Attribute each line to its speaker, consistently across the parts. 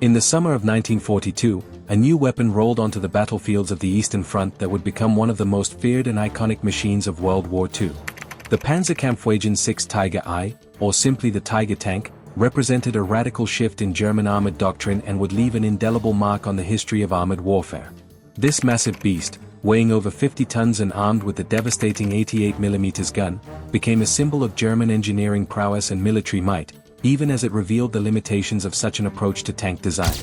Speaker 1: In the summer of 1942, a new weapon rolled onto the battlefields of the Eastern Front that would become one of the most feared and iconic machines of World War II. The Panzerkampfwagen 6 Tiger I, or simply the Tiger tank, represented a radical shift in German armored doctrine and would leave an indelible mark on the history of armored warfare. This massive beast, weighing over 50 tons and armed with the devastating 88mm gun, became a symbol of German engineering prowess and military might, even as it revealed the limitations of such an approach to tank design.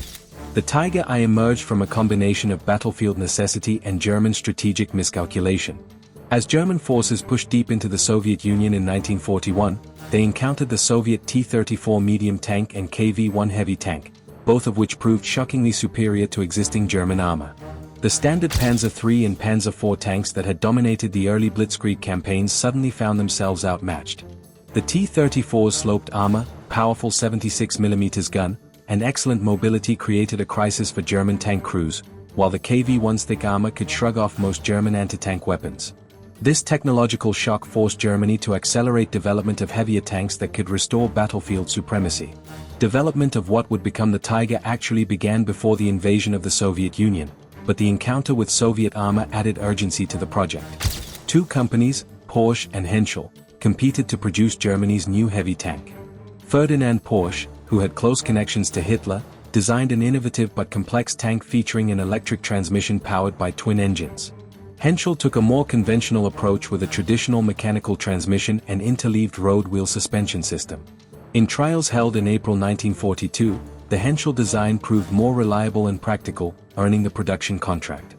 Speaker 1: The Tiger I emerged from a combination of battlefield necessity and German strategic miscalculation. As German forces pushed deep into the Soviet Union in 1941, they encountered the Soviet T-34 medium tank and KV-1 heavy tank, both of which proved shockingly superior to existing German armor. The standard Panzer III and Panzer IV tanks that had dominated the early Blitzkrieg campaigns suddenly found themselves outmatched. The T-34's sloped armor, powerful 76mm gun, and excellent mobility created a crisis for German tank crews, while the KV-1's thick armor could shrug off most German anti-tank weapons. This technological shock forced Germany to accelerate development of heavier tanks that could restore battlefield supremacy. Development of what would become the Tiger actually began before the invasion of the Soviet Union, but the encounter with Soviet armor added urgency to the project. Two companies, Porsche and Henschel, competed to produce Germany's new heavy tank. Ferdinand Porsche, who had close connections to Hitler, designed an innovative but complex tank featuring an electric transmission powered by twin engines. Henschel took a more conventional approach with a traditional mechanical transmission and interleaved road wheel suspension system. In trials held in April 1942, the Henschel design proved more reliable and practical, earning the production contract.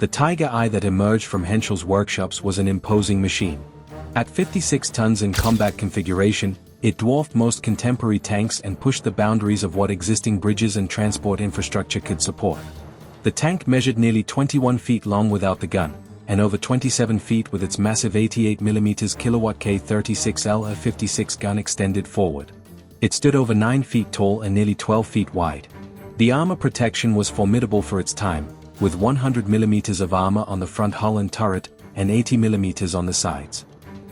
Speaker 1: The Tiger I that emerged from Henschel's workshops was an imposing machine. At 56 tons in combat configuration, it dwarfed most contemporary tanks and pushed the boundaries of what existing bridges and transport infrastructure could support. The tank measured nearly 21 feet long without the gun, and over 27 feet with its massive 88mm kilowatt K36L A56 gun extended forward. It stood over 9 feet tall and nearly 12 feet wide. The armor protection was formidable for its time, with 100mm of armor on the front hull and turret, and 80mm on the sides.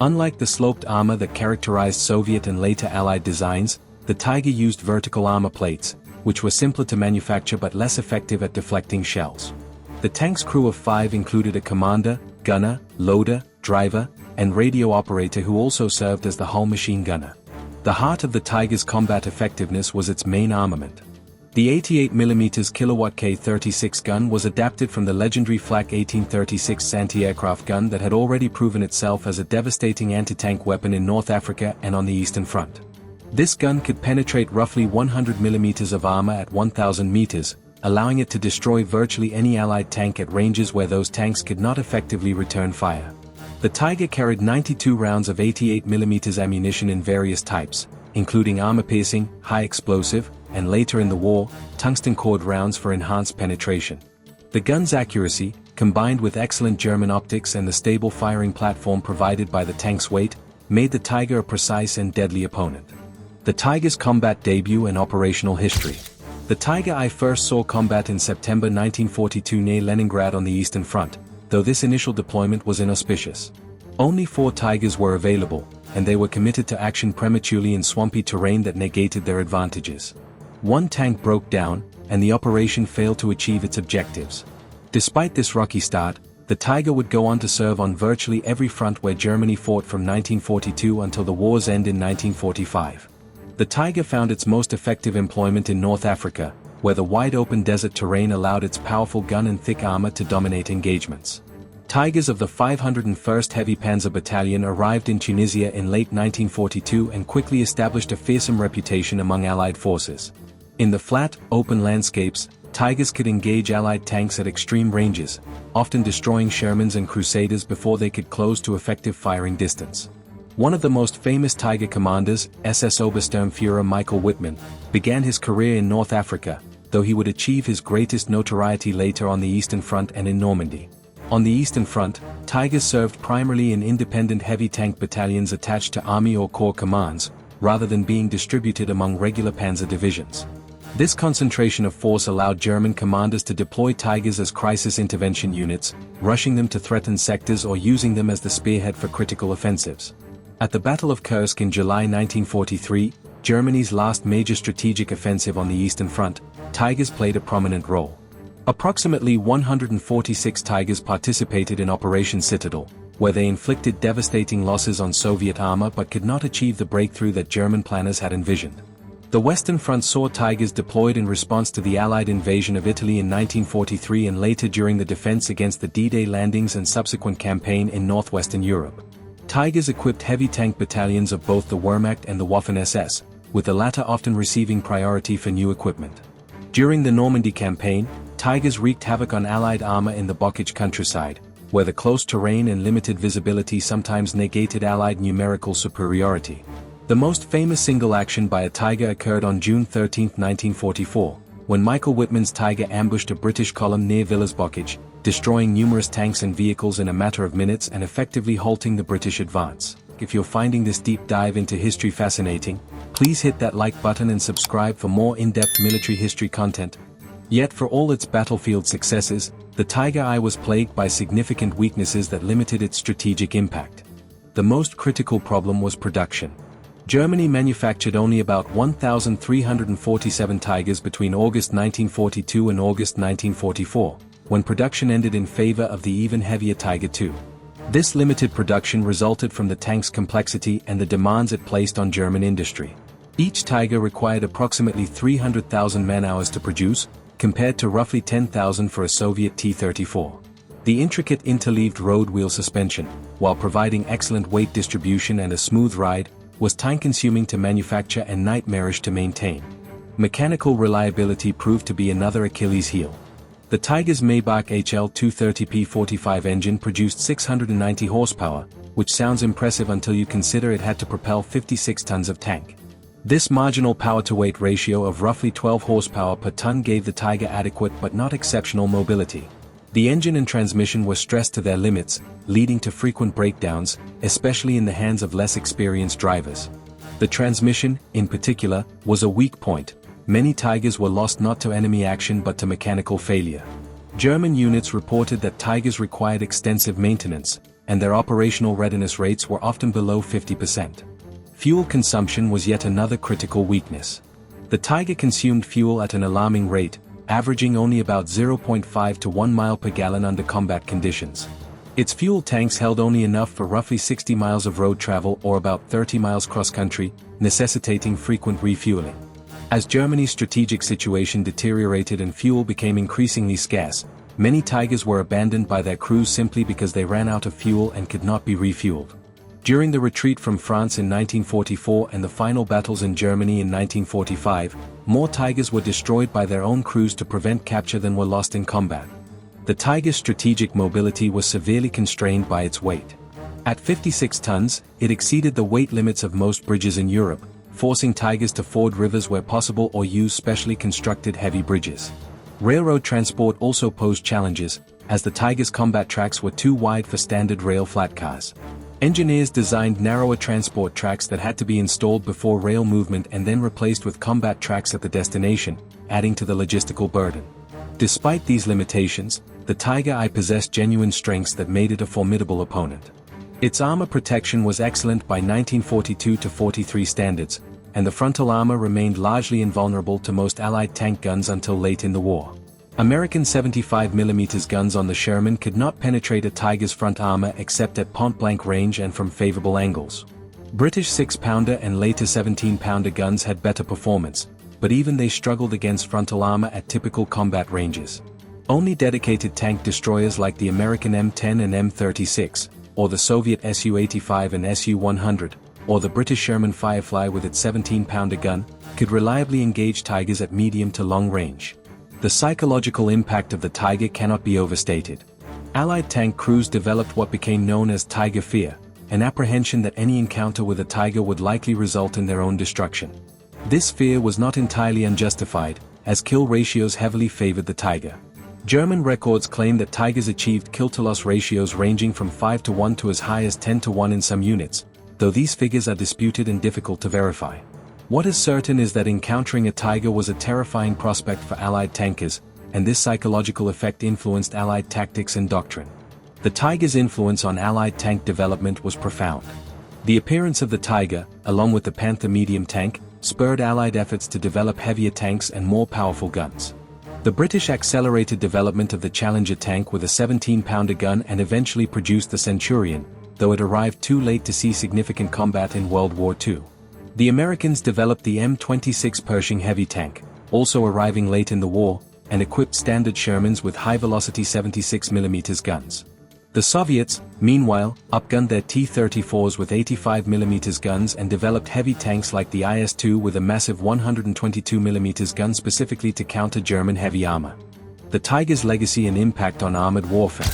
Speaker 1: Unlike the sloped armor that characterized Soviet and later Allied designs, the Tiger used vertical armor plates, which were simpler to manufacture but less effective at deflecting shells. The tank's crew of 5 included a commander, gunner, loader, driver, and radio operator who also served as the hull machine gunner. The heart of the Tiger's combat effectiveness was its main armament. The 88mm kilowatt K36 gun was adapted from the legendary Flak 1836 anti-aircraft gun that had already proven itself as a devastating anti-tank weapon in North Africa and on the Eastern Front. This gun could penetrate roughly 100mm of armor at 1,000 meters, allowing it to destroy virtually any Allied tank at ranges where those tanks could not effectively return fire. The Tiger carried 92 rounds of 88mm ammunition in various types, including armor-piercing, high-explosive, and later in the war, tungsten-cored rounds for enhanced penetration. The gun's accuracy, combined with excellent German optics and the stable firing platform provided by the tank's weight, made the Tiger a precise and deadly opponent. The Tiger's combat debut and operational history. The Tiger I first saw combat in September 1942 near Leningrad on the Eastern Front, though this initial deployment was inauspicious. Only 4 Tigers were available, and they were committed to action prematurely in swampy terrain that negated their advantages. One tank broke down, and the operation failed to achieve its objectives. Despite this rocky start, the Tiger would go on to serve on virtually every front where Germany fought from 1942 until the war's end in 1945. The Tiger found its most effective employment in North Africa, where the wide-open desert terrain allowed its powerful gun and thick armor to dominate engagements. Tigers of the 501st Heavy Panzer Battalion arrived in Tunisia in late 1942 and quickly established a fearsome reputation among Allied forces. In the flat, open landscapes, Tigers could engage Allied tanks at extreme ranges, often destroying Shermans and Crusaders before they could close to effective firing distance. One of the most famous Tiger commanders, SS Obersturmführer Michael Wittmann, began his career in North Africa, though he would achieve his greatest notoriety later on the Eastern Front and in Normandy. On the Eastern Front, Tigers served primarily in independent heavy tank battalions attached to army or corps commands, rather than being distributed among regular panzer divisions. This concentration of force allowed German commanders to deploy Tigers as crisis intervention units, rushing them to threatened sectors or using them as the spearhead for critical offensives. At the Battle of Kursk in July 1943, Germany's last major strategic offensive on the Eastern Front, Tigers played a prominent role. Approximately 146 Tigers participated in Operation Citadel, where they inflicted devastating losses on Soviet armor but could not achieve the breakthrough that German planners had envisioned. The Western Front saw Tigers deployed in response to the Allied invasion of Italy in 1943 and later during the defense against the D-Day landings and subsequent campaign in northwestern Europe. Tigers equipped heavy tank battalions of both the Wehrmacht and the Waffen-SS, with the latter often receiving priority for new equipment. During the Normandy campaign, Tigers wreaked havoc on Allied armor in the Bocage countryside, where the close terrain and limited visibility sometimes negated Allied numerical superiority. The most famous single action by a Tiger occurred on June 13, 1944, when Michael Whitman's Tiger ambushed a British column near Villers-Bocage, destroying numerous tanks and vehicles in a matter of minutes and effectively halting the British advance. If you're finding this deep dive into history fascinating, please hit that like button and subscribe for more in-depth military history content. Yet for all its battlefield successes, the Tiger I was plagued by significant weaknesses that limited its strategic impact. The most critical problem was production. Germany manufactured only about 1,347 Tigers between August 1942 and August 1944, when production ended in favor of the even heavier Tiger II. This limited production resulted from the tank's complexity and the demands it placed on German industry. Each Tiger required approximately 300,000 man-hours to produce, compared to roughly 10,000 for a Soviet T-34. The intricate interleaved road wheel suspension, while providing excellent weight distribution and a smooth ride, was time-consuming to manufacture and nightmarish to maintain. Mechanical reliability proved to be another Achilles heel. The Tiger's Maybach HL230P45 engine produced 690 horsepower, which sounds impressive until you consider it had to propel 56 tons of tank. This marginal power-to-weight ratio of roughly 12 horsepower per ton gave the Tiger adequate but not exceptional mobility. The engine and transmission were stressed to their limits, leading to frequent breakdowns, especially in the hands of less experienced drivers. The transmission, in particular, was a weak point. Many Tigers were lost not to enemy action but to mechanical failure. German units reported that Tigers required extensive maintenance, and their operational readiness rates were often below 50%. Fuel consumption was yet another critical weakness. The Tiger consumed fuel at an alarming rate, averaging only about 0.5 to 1 mile per gallon under combat conditions. Its fuel tanks held only enough for roughly 60 miles of road travel or about 30 miles cross-country, necessitating frequent refueling. As Germany's strategic situation deteriorated and fuel became increasingly scarce, many Tigers were abandoned by their crews simply because they ran out of fuel and could not be refueled. During the retreat from France in 1944 and the final battles in Germany in 1945, more Tigers were destroyed by their own crews to prevent capture than were lost in combat. The Tiger's strategic mobility was severely constrained by its weight. At 56 tons, it exceeded the weight limits of most bridges in Europe, forcing Tigers to ford rivers where possible or use specially constructed heavy bridges. Railroad transport also posed challenges, as the Tiger's combat tracks were too wide for standard rail flat cars. Engineers designed narrower transport tracks that had to be installed before rail movement and then replaced with combat tracks at the destination, adding to the logistical burden. Despite these limitations, the Tiger I possessed genuine strengths that made it a formidable opponent. Its armor protection was excellent by 1942-43 standards, and the frontal armor remained largely invulnerable to most Allied tank guns until late in the war. American 75mm guns on the Sherman could not penetrate a Tiger's front armor except at point-blank range and from favorable angles. British 6-pounder and later 17-pounder guns had better performance, but even they struggled against frontal armor at typical combat ranges. Only dedicated tank destroyers like the American M10 and M36, or the Soviet Su-85 and Su-100, or the British Sherman Firefly with its 17-pounder gun, could reliably engage Tigers at medium to long range. The psychological impact of the Tiger cannot be overstated. Allied tank crews developed what became known as Tiger fear, an apprehension that any encounter with a Tiger would likely result in their own destruction. This fear was not entirely unjustified, as kill ratios heavily favored the Tiger. German records claim that Tigers achieved kill-to-loss ratios ranging from 5-1 to as high as 10-1 in some units, though these figures are disputed and difficult to verify. What is certain is that encountering a Tiger was a terrifying prospect for Allied tankers, and this psychological effect influenced Allied tactics and doctrine. The Tiger's influence on Allied tank development was profound. The appearance of the Tiger, along with the Panther medium tank, spurred Allied efforts to develop heavier tanks and more powerful guns. The British accelerated development of the Challenger tank with a 17-pounder gun and eventually produced the Centurion, though it arrived too late to see significant combat in World War II. The Americans developed the M26 Pershing heavy tank, also arriving late in the war, and equipped standard Shermans with high-velocity 76mm guns. The Soviets, meanwhile, upgunned their T-34s with 85mm guns and developed heavy tanks like the IS-2 with a massive 122mm gun specifically to counter German heavy armor. The Tiger's legacy and impact on armored warfare.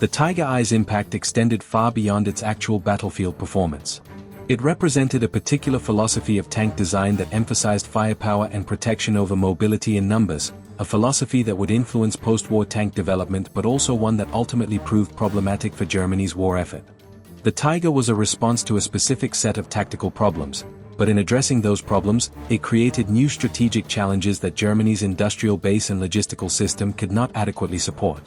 Speaker 1: The Tiger I's impact extended far beyond its actual battlefield performance. It represented a particular philosophy of tank design that emphasized firepower and protection over mobility in numbers, a philosophy that would influence post-war tank development but also one that ultimately proved problematic for Germany's war effort. The Tiger was a response to a specific set of tactical problems, but in addressing those problems, it created new strategic challenges that Germany's industrial base and logistical system could not adequately support.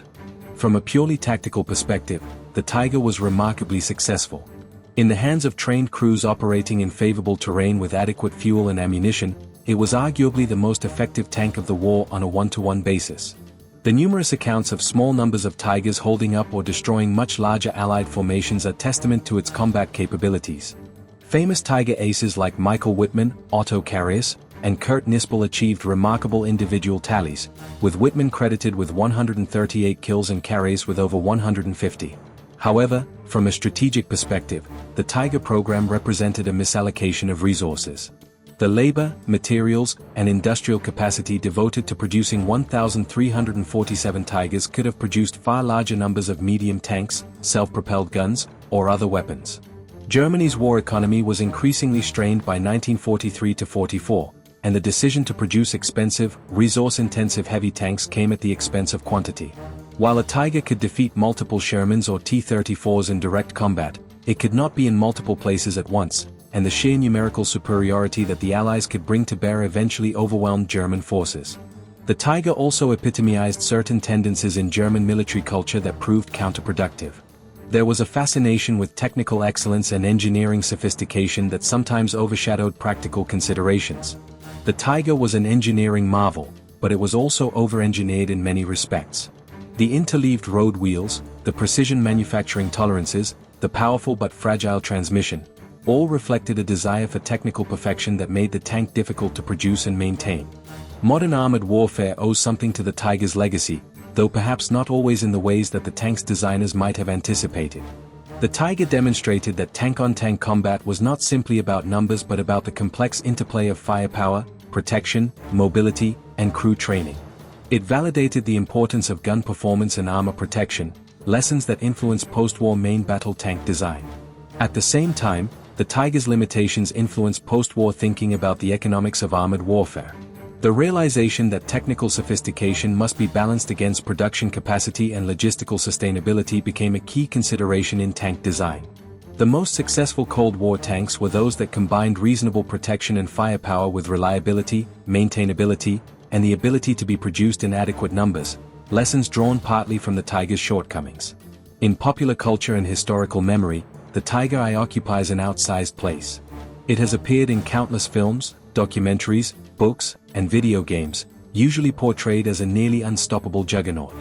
Speaker 1: From a purely tactical perspective, the Tiger was remarkably successful. In the hands of trained crews operating in favorable terrain with adequate fuel and ammunition, it was arguably the most effective tank of the war on a one-to-one basis. The numerous accounts of small numbers of Tigers holding up or destroying much larger Allied formations are testament to its combat capabilities. Famous Tiger aces like Michael Wittmann, Otto Carius, and Kurt Nispel achieved remarkable individual tallies, with Wittmann credited with 138 kills and Carius with over 150. However, from a strategic perspective, the Tiger program represented a misallocation of resources. The labor, materials, and industrial capacity devoted to producing 1,347 Tigers could have produced far larger numbers of medium tanks, self-propelled guns, or other weapons. Germany's war economy was increasingly strained by 1943–44, and the decision to produce expensive, resource-intensive heavy tanks came at the expense of quantity. While a Tiger could defeat multiple Shermans or T-34s in direct combat, it could not be in multiple places at once, and the sheer numerical superiority that the Allies could bring to bear eventually overwhelmed German forces. The Tiger also epitomized certain tendencies in German military culture that proved counterproductive. There was a fascination with technical excellence and engineering sophistication that sometimes overshadowed practical considerations. The Tiger was an engineering marvel, but it was also over-engineered in many respects. The interleaved road wheels, the precision manufacturing tolerances, the powerful but fragile transmission, all reflected a desire for technical perfection that made the tank difficult to produce and maintain. Modern armored warfare owes something to the Tiger's legacy, though perhaps not always in the ways that the tank's designers might have anticipated. The Tiger demonstrated that tank-on-tank combat was not simply about numbers but about the complex interplay of firepower, protection, mobility, and crew training. It validated the importance of gun performance and armor protection, lessons that influenced post-war main battle tank design. At the same time, the Tiger's limitations influenced post-war thinking about the economics of armored warfare. The realization that technical sophistication must be balanced against production capacity and logistical sustainability became a key consideration in tank design. The most successful Cold War tanks were those that combined reasonable protection and firepower with reliability, maintainability, and the ability to be produced in adequate numbers, lessons drawn partly from the Tiger's shortcomings. In popular culture and historical memory, the Tiger I occupies an outsized place. It has appeared in countless films, documentaries, books, and video games, usually portrayed as a nearly unstoppable juggernaut.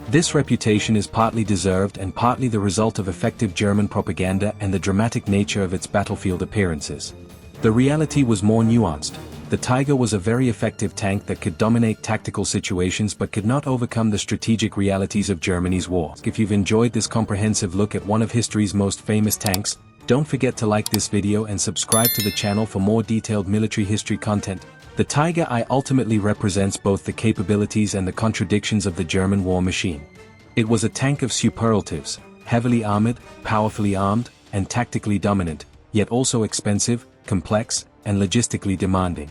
Speaker 1: This reputation is partly deserved and partly the result of effective German propaganda and the dramatic nature of its battlefield appearances. The reality was more nuanced. The Tiger was a very effective tank that could dominate tactical situations but could not overcome the strategic realities of Germany's war. If you've enjoyed this comprehensive look at one of history's most famous tanks, don't forget to like this video and subscribe to the channel for more detailed military history content. The Tiger I ultimately represents both the capabilities and the contradictions of the German war machine. It was a tank of superlatives, heavily armored, powerfully armed, and tactically dominant, yet also expensive, complex, and logistically demanding.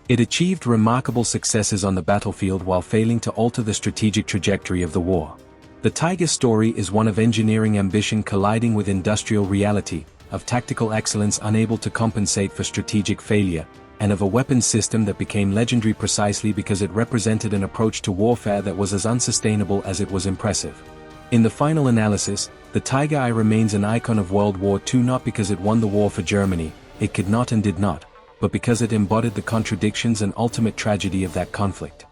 Speaker 1: It achieved remarkable successes on the battlefield while failing to alter the strategic trajectory of the war. The Tiger story is one of engineering ambition colliding with industrial reality, of tactical excellence unable to compensate for strategic failure, and of a weapons system that became legendary precisely because it represented an approach to warfare that was as unsustainable as it was impressive. In the final analysis, the Tiger I remains an icon of World War II not because it won the war for Germany, it could not and did not, but because it embodied the contradictions and ultimate tragedy of that conflict.